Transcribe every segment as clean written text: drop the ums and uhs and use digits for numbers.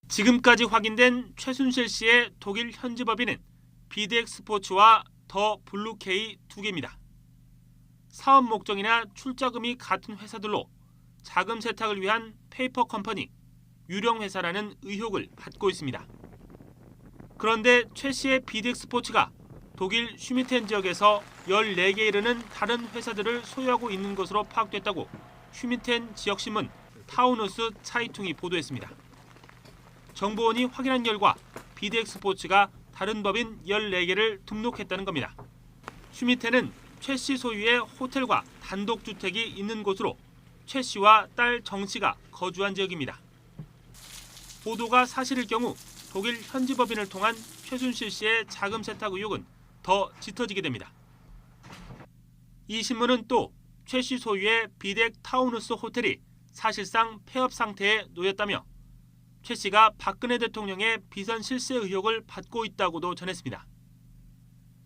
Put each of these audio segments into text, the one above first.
지금까지 확인된 최순실 씨의 독일 현지 법인은 BDX 스포츠와 더 블루케이 두 개입니다. 사업 목적이나 출자금이 같은 회사들로 자금 세탁을 위한 페이퍼 컴퍼니, 유령 회사라는 의혹을 받고 있습니다. 그런데 최 씨의 BDX 스포츠가 독일 슈미텐 지역에서 14개에 이르는 다른 회사들을 소유하고 있는 것으로 파악됐다고 슈미텐 지역신문 타우누스 차이퉁이 보도했습니다. 정보원이 확인한 결과 BDX 스포츠가 다른 법인 14개를 등록했다는 겁니다. 슈미텐은 최 씨 소유의 호텔과 단독주택이 있는 곳으로 최 씨와 딸 정 씨가 거주한 지역입니다. 보도가 사실일 경우 독일 현지 법인을 통한 최순실 씨의 자금 세탁 의혹은 더 짙어지게 됩니다. 이 신문은 또 최 씨 소유의 비덱 타우누스 호텔이 사실상 폐업 상태에 놓였다며 최 씨가 박근혜 대통령의 비선 실세 의혹을 받고 있다고도 전했습니다.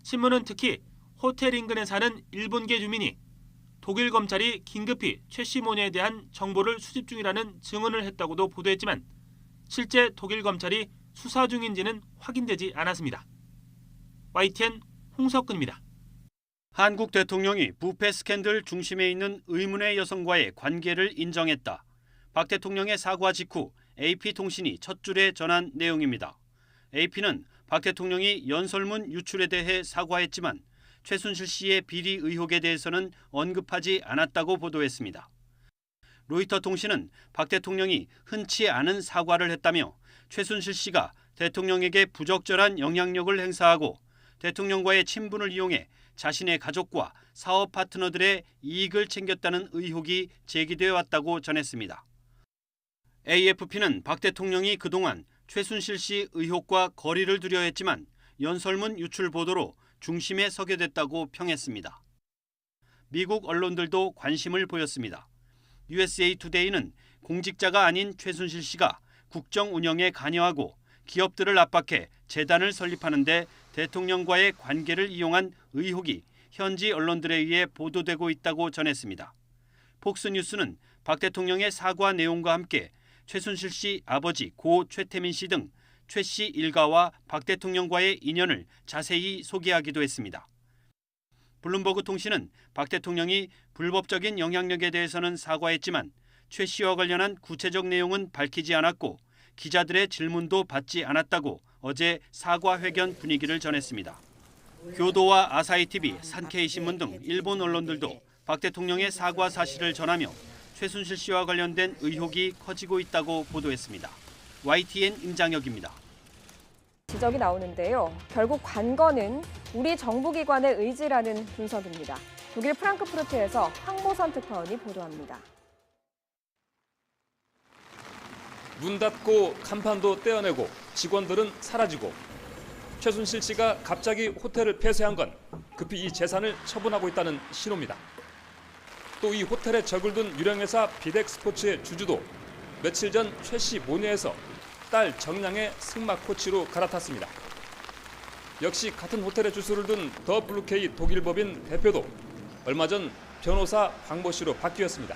신문은 특히 호텔 인근에 사는 일본계 주민이 독일 검찰이 긴급히 최 씨 모녀에 대한 정보를 수집 중이라는 증언을 했다고도 보도했지만 실제 독일 검찰이 수사 중인지는 확인되지 않았습니다. YTN 홍석근입니다. 한국 대통령이 부패 스캔들 중심에 있는 의문의 여성과의 관계를 인정했다. 박 대통령의 사과 직후 AP통신이 첫 줄에 전한 내용입니다. AP는 박 대통령이 연설문 유출에 대해 사과했지만 최순실 씨의 비리 의혹에 대해서는 언급하지 않았다고 보도했습니다. 로이터 통신은 박 대통령이 흔치 않은 사과를 했다며 최순실 씨가 대통령에게 부적절한 영향력을 행사하고 대통령과의 친분을 이용해 자신의 가족과 사업 파트너들의 이익을 챙겼다는 의혹이 제기되어 왔다고 전했습니다. AFP는 박 대통령이 그동안 최순실 씨 의혹과 거리를 두려 했지만 연설문 유출 보도로 중심에 서게 됐다고 평했습니다. 미국 언론들도 관심을 보였습니다. USA 투데이는 공직자가 아닌 최순실 씨가 국정 운영에 관여하고 기업들을 압박해 재단을 설립하는 데 대통령과의 관계를 이용한 의혹이 현지 언론들에 의해 보도되고 있다고 전했습니다. 폭스뉴스는 박 대통령의 사과 내용과 함께 최순실 씨 아버지 고 최태민 씨 등 최 씨 일가와 박 대통령과의 인연을 자세히 소개하기도 했습니다. 블룸버그 통신은 박 대통령이 불법적인 영향력에 대해서는 사과했지만 최 씨와 관련한 구체적 내용은 밝히지 않았고 기자들의 질문도 받지 않았다고 어제 사과 회견 분위기를 전했습니다. 교도와 아사히TV, 산케이신문 등 일본 언론들도 박 대통령의 사과 사실을 전하며 최순실 씨와 관련된 의혹이 커지고 있다고 보도했습니다. YTN 임장혁입니다. 지적이 나오는데요. 결국 관건은 우리 정부기관의 의지라는 분석입니다. 독일 프랑크푸르트에서 황보선 특파원이 보도합니다. 문 닫고 간판도 떼어내고 직원들은 사라지고 최순실 씨가 갑자기 호텔을 폐쇄한 건 급히 이 재산을 처분하고 있다는 신호입니다. 또 이 호텔에 적을 둔 유령회사 BDX 스포츠의 주주도 며칠 전 최 씨 모녀에서 딸 정량의 승마 코치로 갈아탔습니다. 역시 같은 호텔에 주소를 둔 더 블루케이 독일 법인 대표도 얼마 전 변호사 황모 씨로 바뀌었습니다.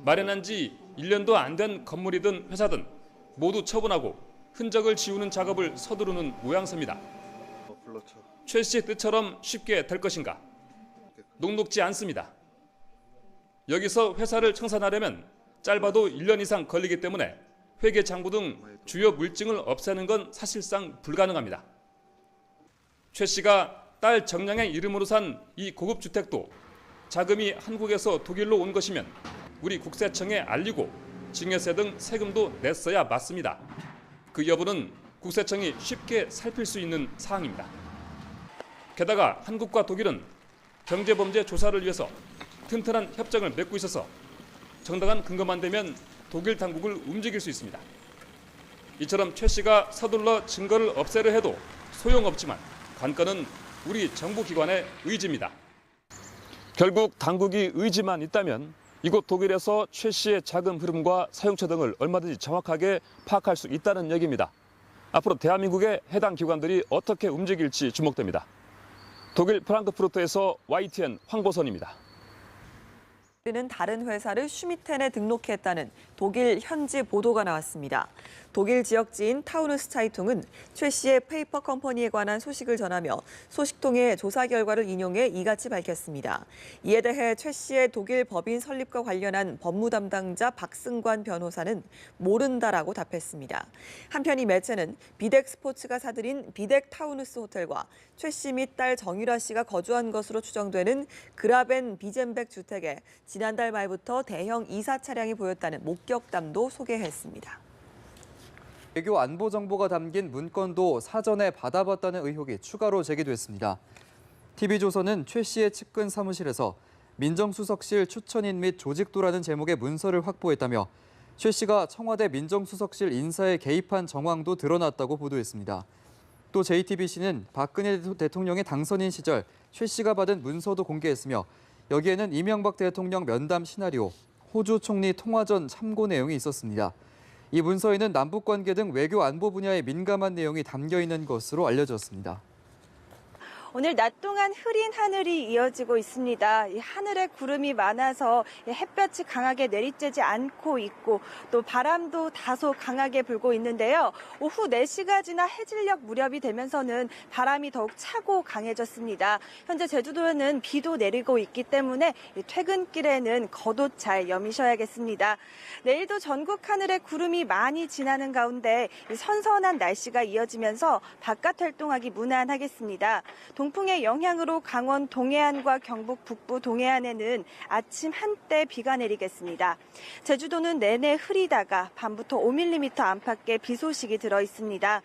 마련한 지 1년도 안 된 건물이든 회사든 모두 처분하고 흔적을 지우는 작업을 서두르는 모양새입니다. 최 씨의 뜻처럼 쉽게 될 것인가? 녹록지 않습니다. 여기서 회사를 청산하려면 짧아도 1년 이상 걸리기 때문에 회계 장부 등 주요 물증을 없애는 건 사실상 불가능합니다. 최 씨가 딸 정량의 이름으로 산 이 고급 주택도 자금이 한국에서 독일로 온 것이면 우리 국세청에 알리고 증여세 등 세금도 냈어야 맞습니다. 그 여부는 국세청이 쉽게 살필 수 있는 사항입니다. 게다가 한국과 독일은 경제범죄 조사를 위해서 튼튼한 협정을 맺고 있어서 정당한 근거만 되면 독일 당국을 움직일 수 있습니다. 이처럼 최 씨가 서둘러 증거를 없애려 해도 소용없지만 관건은 우리 정부기관의 의지입니다. 결국 당국이 의지만 있다면 이곳 독일에서 최 씨의 자금 흐름과 사용처 등을 얼마든지 정확하게 파악할 수 있다는 얘기입니다. 앞으로 대한민국의 해당 기관들이 어떻게 움직일지 주목됩니다. 독일 프랑크푸르트에서 YTN 황보선입니다. 는 다른 회사를 슈미텐에 등록했다는 독일 현지 보도가 나왔습니다. 독일 지역지인 타우누스 차이퉁은 최 씨의 페이퍼 컴퍼니에 관한 소식을 전하며 소식통의 조사 결과를 인용해 이같이 밝혔습니다. 이에 대해 최 씨의 독일 법인 설립과 관련한 법무 담당자 박승관 변호사는 모른다라고 답했습니다. 한편 이 매체는 비덱 스포츠가 사들인 비덱 타우누스 호텔과 최 씨 및 딸 정유라 씨가 거주한 것으로 추정되는 그라벤 비젠백 주택에 지난달 말부터 대형 이사 차량이 보였다는 목격담도 소개했습니다. 외교 안보 정보가 담긴 문건도 사전에 받아봤다는 의혹이 추가로 제기됐습니다. TV조선은 최 씨의 측근 사무실에서 민정수석실 추천인 및 조직도라는 제목의 문서를 확보했다며 최 씨가 청와대 민정수석실 인사에 개입한 정황도 드러났다고 보도했습니다. 또 JTBC는 박근혜 대통령의 당선인 시절 최 씨가 받은 문서도 공개했으며 여기에는 이명박 대통령 면담 시나리오, 호주 총리 통화 전 참고 내용이 있었습니다. 이 문서에는 남북관계 등 외교 안보 분야의 민감한 내용이 담겨 있는 것으로 알려졌습니다. 오늘 낮 동안 흐린 하늘이 이어지고 있습니다. 이 하늘에 구름이 많아서 햇볕이 강하게 내리쬐지 않고 있고 또 바람도 다소 강하게 불고 있는데요. 오후 4시가 지나 해질녘 무렵이 되면서는 바람이 더욱 차고 강해졌습니다. 현재 제주도에는 비도 내리고 있기 때문에 퇴근길에는 겉옷 잘 여미셔야겠습니다. 내일도 전국 하늘에 구름이 많이 지나는 가운데 선선한 날씨가 이어지면서 바깥 활동하기 무난하겠습니다. 동풍의 영향으로 강원 동해안과 경북 북부 동해안에는 아침 한때 비가 내리겠습니다. 제주도는 내내 흐리다가 밤부터 5mm 안팎의 비 소식이 들어 있습니다.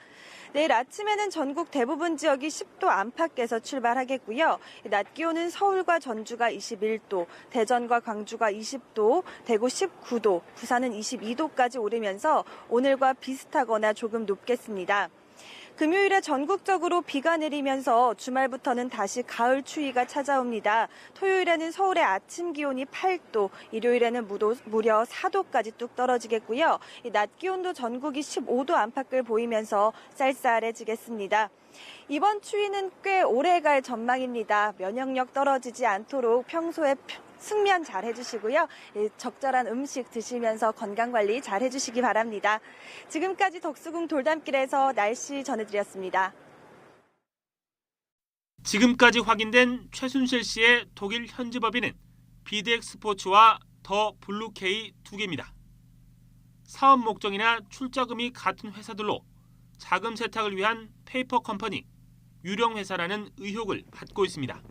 내일 아침에는 전국 대부분 지역이 10도 안팎에서 출발하겠고요. 낮 기온은 서울과 전주가 21도, 대전과 광주가 20도, 대구 19도, 부산은 22도까지 오르면서 오늘과 비슷하거나 조금 높겠습니다. 금요일에 전국적으로 비가 내리면서 주말부터는 다시 가을 추위가 찾아옵니다. 토요일에는 서울의 아침 기온이 8도, 일요일에는 무려 4도까지 뚝 떨어지겠고요. 낮 기온도 전국이 15도 안팎을 보이면서 쌀쌀해지겠습니다. 이번 추위는 꽤 오래 갈 전망입니다. 면역력 떨어지지 않도록 평소에 숙면 잘 해주시고요. 적절한 음식 드시면서 건강관리 잘 해주시기 바랍니다. 지금까지 덕수궁 돌담길에서 날씨 전해드렸습니다. 지금까지 확인된 최순실 씨의 독일 현지 법인은 비덱 스포츠와 더 블루케이 2개입니다. 사업 목적이나 출자금이 같은 회사들로 자금 세탁을 위한 페이퍼 컴퍼니, 유령 회사라는 의혹을 받고 있습니다.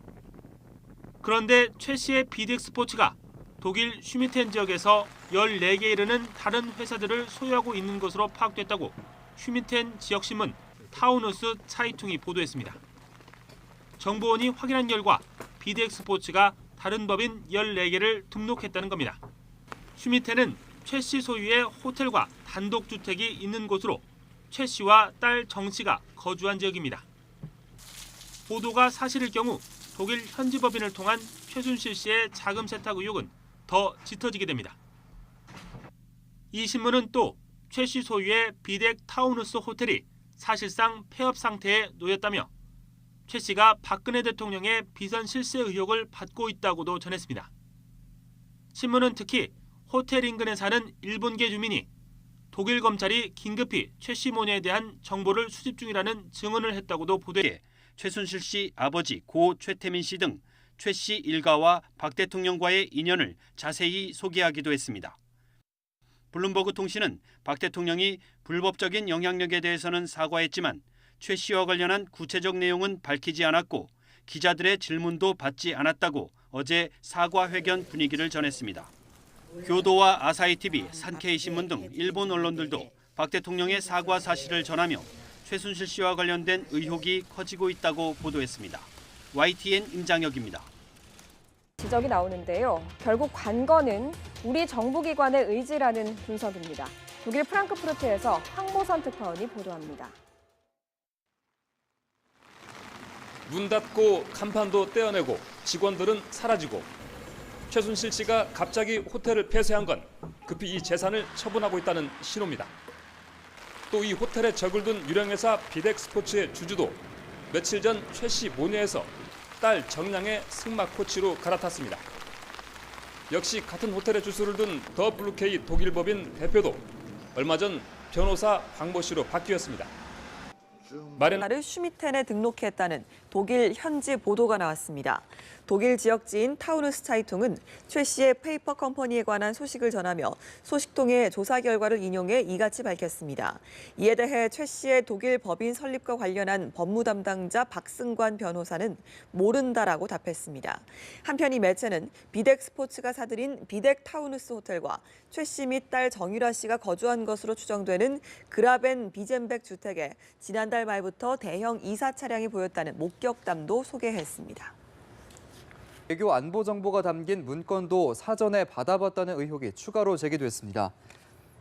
그런데 최 씨의 비덱 스포츠가 독일 슈미텐 지역에서 14개에 이르는 다른 회사들을 소유하고 있는 것으로 파악됐다고 슈미텐 지역신문 타우누스 차이퉁이 보도했습니다. 정보원이 확인한 결과 비덱 스포츠가 다른 법인 14개를 등록했다는 겁니다. 슈미텐은 최 씨 소유의 호텔과 단독주택이 있는 곳으로 최 씨와 딸 정 씨가 거주한 지역입니다. 보도가 사실일 경우 독일 현지 법인을 통한 최순실 씨의 자금 세탁 의혹은 더 짙어지게 됩니다. 이 신문은 또 최 씨 소유의 비덱 타우누스 호텔이 사실상 폐업 상태에 놓였다며 최 씨가 박근혜 대통령의 비선 실세 의혹을 받고 있다고도 전했습니다. 신문은 특히 호텔 인근에 사는 일본계 주민이 독일 검찰이 긴급히 최 씨 모녀에 대한 정보를 수집 중이라는 증언을 했다고도 보도해 최순실 씨 아버지 고 최태민 씨 등 최 씨 일가와 박 대통령과의 인연을 자세히 소개하기도 했습니다. 블룸버그 통신은 박 대통령이 불법적인 영향력에 대해서는 사과했지만 최 씨와 관련한 구체적 내용은 밝히지 않았고 기자들의 질문도 받지 않았다고 어제 사과 회견 분위기를 전했습니다. 교도와 아사히TV, 산케이신문 등 일본 언론들도 박 대통령의 사과 사실을 전하며 최순실 씨와 관련된 의혹이 커지고 있다고 보도했습니다. YTN 임장혁입니다. 지적이 나오는데요. 결국 관건은 우리 정부기관의 의지라는 분석입니다. 독일 프랑크푸르트에서 황보선 특파원이 보도합니다. 문 닫고 간판도 떼어내고 직원들은 사라지고 최순실 씨가 갑자기 호텔을 폐쇄한 건 급히 이 재산을 처분하고 있다는 신호입니다. 또 이 호텔에 적을 둔 유령회사 비덱 스포츠의 주주도 며칠 전 최 씨 모녀에서 딸 정량의 승마 코치로 갈아탔습니다. 역시 같은 호텔에 주소를 둔 더 블루케이 독일 법인 대표도 얼마 전 변호사 황모 씨로 바뀌었습니다. 나를 슈미텐에 등록했다는 독일 현지 보도가 나왔습니다. 독일 지역지인 타우누스차이퉁은 최 씨의 페이퍼 컴퍼니에 관한 소식을 전하며 소식통의 조사 결과를 인용해 이같이 밝혔습니다. 이에 대해 최 씨의 독일 법인 설립과 관련한 법무 담당자 박승관 변호사는 모른다라고 답했습니다. 한편 이 매체는 비덱 스포츠가 사들인 비덱 타우누스 호텔과 최 씨 및 딸 정유라 씨가 거주한 것으로 추정되는 그라벤 비젠백 주택에 지난달 말부터 대형 이사 차량이 보였다는 목격담도 소개했습니다. 외교 안보 정보가 담긴 문건도 사전에 받아봤다는 의혹이 추가로 제기됐습니다.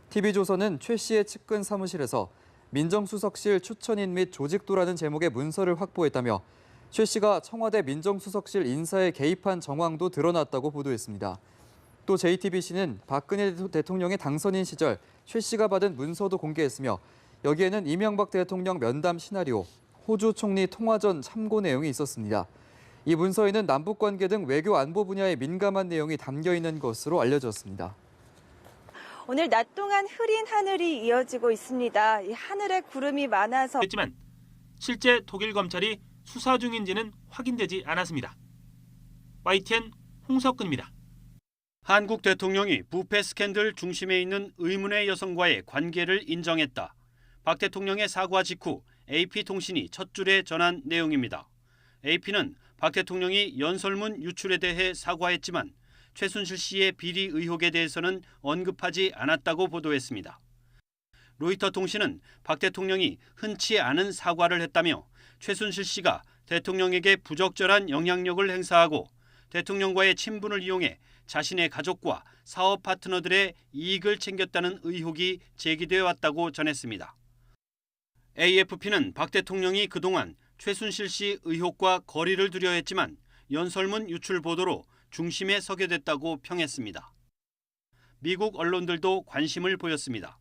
TV조선은 최 씨의 측근 사무실에서 민정수석실 추천인 및 조직도라는 제목의 문서를 확보했다며 최 씨가 청와대 민정수석실 인사에 개입한 정황도 드러났다고 보도했습니다. 또 JTBC는 박근혜 대통령의 당선인 시절 최 씨가 받은 문서도 공개했으며 여기에는 이명박 대통령 면담 시나리오, 호주 총리 통화 전 참고 내용이 있었습니다. 이 문서에는 남북관계 등 외교 안보 분야의 민감한 내용이 담겨 있는 것으로 알려졌습니다. 오늘 낮 동안 흐린 하늘이 이어지고 있습니다. 이 하늘에 구름이 많아서 했지만 실제 독일 검찰이 수사 중인지는 확인되지 않았습니다. YTN 홍석근입니다. 한국 대통령이 부패 스캔들 중심에 있는 의문의 여성과의 관계를 인정했다. 박 대통령의 사과 직후 AP통신이 첫 줄에 전한 내용입니다. AP는 박 대통령이 연설문 유출에 대해 사과했지만 최순실 씨의 비리 의혹에 대해서는 언급하지 않았다고 보도했습니다. 로이터 통신은 박 대통령이 흔치 않은 사과를 했다며 최순실 씨가 대통령에게 부적절한 영향력을 행사하고 대통령과의 친분을 이용해 자신의 가족과 사업 파트너들의 이익을 챙겼다는 의혹이 제기되어 왔다고 전했습니다. AFP는 박 대통령이 그동안 최순실 씨 의혹과 거리를 두려 했지만 연설문 유출 보도로 중심에 서게 됐다고 평했습니다. 미국 언론들도 관심을 보였습니다.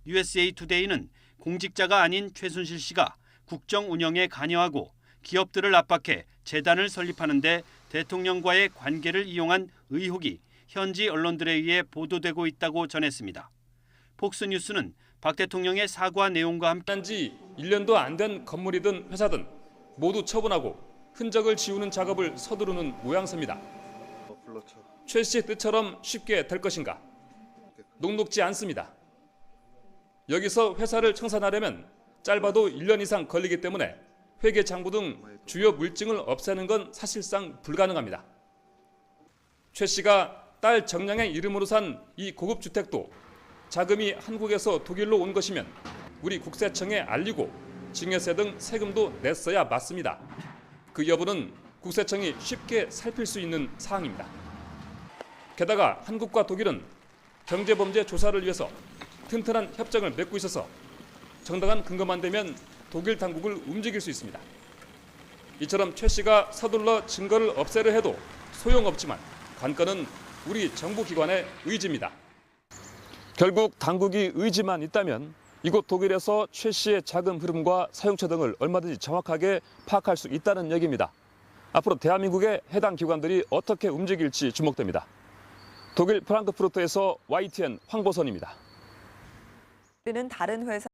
USA 투데이는 공직자가 아닌 최순실 씨가 국정 운영에 관여하고 기업들을 압박해 재단을 설립하는 데 대통령과의 관계를 이용한 의혹이 현지 언론들에 의해 보도되고 있다고 전했습니다. 폭스뉴스는 박 대통령의 사과 내용과 함께 한지 1년도 안 된 건물이든 회사든 모두 처분하고 흔적을 지우는 작업을 서두르는 모양새입니다. 최 씨의 뜻처럼 쉽게 될 것인가? 녹록지 않습니다. 여기서 회사를 청산하려면 짧아도 1년 이상 걸리기 때문에 회계장부 등 주요 물증을 없애는 건 사실상 불가능합니다. 최 씨가 딸 정량의 이름으로 산 이 고급 주택도 자금이 한국에서 독일로 온 것이면 우리 국세청에 알리고 증여세 등 세금도 냈어야 맞습니다. 그 여부는 국세청이 쉽게 살필 수 있는 사항입니다. 게다가 한국과 독일은 경제범죄 조사를 위해서 튼튼한 협정을 맺고 있어서 정당한 근거만 되면 독일 당국을 움직일 수 있습니다. 이처럼 최 씨가 서둘러 증거를 없애려 해도 소용없지만 관건은 우리 정부기관의 의지입니다. 결국 당국이 의지만 있다면 이곳 독일에서 최 씨의 자금 흐름과 사용처 등을 얼마든지 정확하게 파악할 수 있다는 얘기입니다. 앞으로 대한민국의 해당 기관들이 어떻게 움직일지 주목됩니다. 독일 프랑크푸르트에서 YTN 황보선입니다. 우리는 다른 회사